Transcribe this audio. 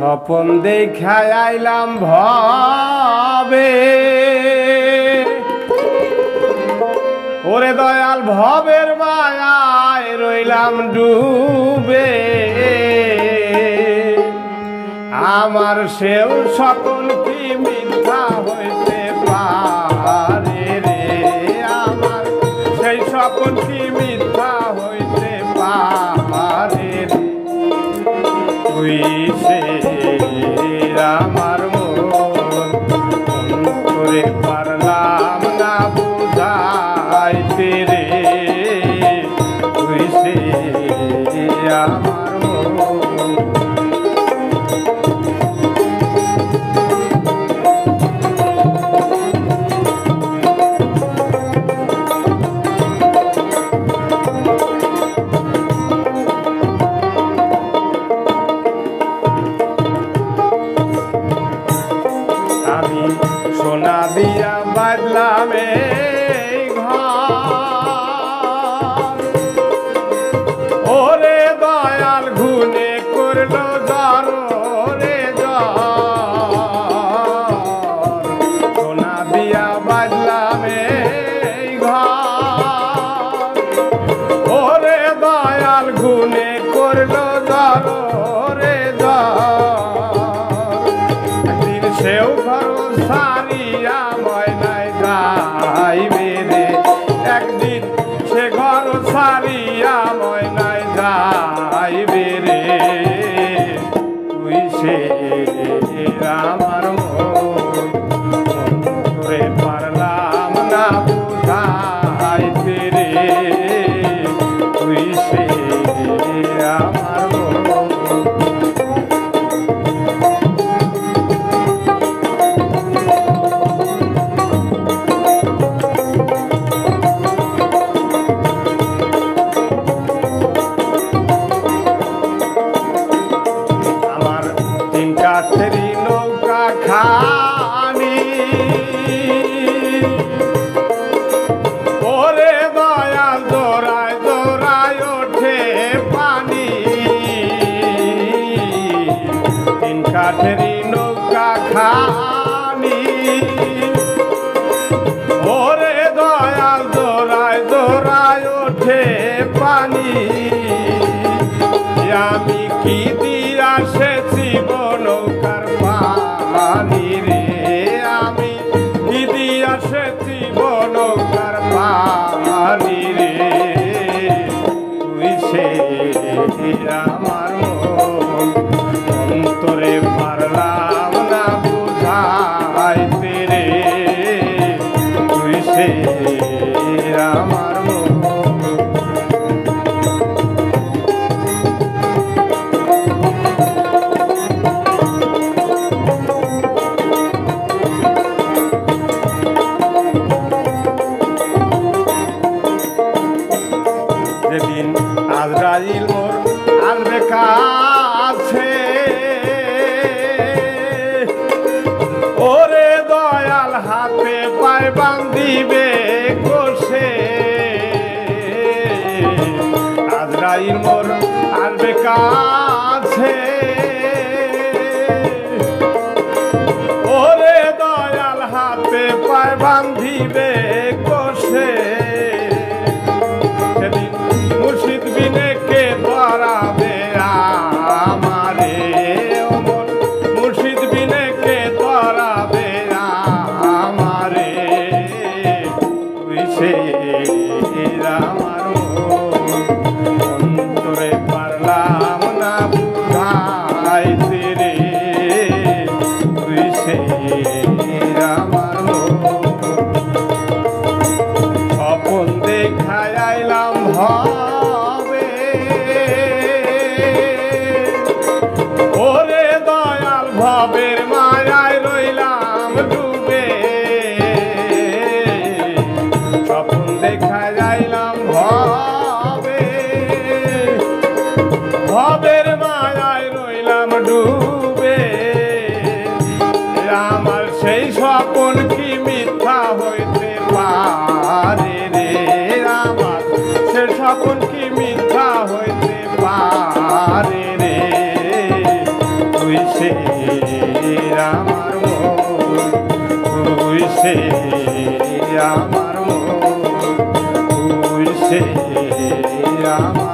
স্বপন দেখায় আইলাম ভবে, ওরে দয়াল ভবের মায়ায় রইলাম ডুবে। আমার সেও স্বপন কি মিথ্যা হইতে পারে রে, আমার সেই স্বপন কি মিথ্যা হইতে পারে রে। তুই সে আমার মন করে পারলাম না বুঝাইতে রে, তুই সে আমার মন। সোনা দিয়া বাদলাম এই ঘর, ওরে দয়াল গুনে করলো জ্বর রে জ্বর। সোনা দিয়া বাদলাম এই ঘর, ওরে দয়াল গুনে করলো জ্বর রে জ্বর। একদিন সেও ঘর সারিয়া ময়নায় যাইবে রে, একদিন সে ঘর সারিয়া ময়নায় যাইবে রে। তুই সে আমার মন করে পারলাম না বুঝাইতে রে, তুই সে আমার মন। কাঠেরি নৌকা খানি, ওরে দয়াল দৌড়ায় দৌড়ায় ওঠে পানি। তিন কাঠেরি নৌকা খানি, ওরে দয়াল দৌড়ায় দৌড়ায় ওঠে পানি। আমি কি দিয়া সেচিব নৌকার পানি রে, আমি কি দিয়া সেচিব নৌকার পানি রে। তুই সে আমার মন অন্তরে পারলাম না বুঝাইতে রে, তুই সে আমার মন। যেদিন আজরাইল মোর আসবে কাছে, ওরে দয়াল হাতে পায়ে বান্ধিবে কোষে। আজরাইল মোর আসবে কাছে, ওরে দয়াল হাতে পায়ে বান্ধিবে কোষে। মুর্শিদ বিনে কে ধরাবে আমারে, মুর্শিদ বিনে কে ধরাবে আমারে। তুই সে আমার অন্তরে পারলাম না বুঝাইতে রে, তুই সে আমার স্বপন দেখায় আইলাম ভবে, ওরে দয়াল ভবের মায়ায় রইলাম ডুবে। স্বপন দেখায় আইলাম ভবে, ভবের মায়ায় রইলাম ডুবে। আমার সেই স্বপন কি মিথ্যা হইতে পারে রে, আমার সে স্বপন কি মিথ্যা হইতে পারে রে। তুই হইছে আমার মন, হইছে আমার মন, হইছে আমার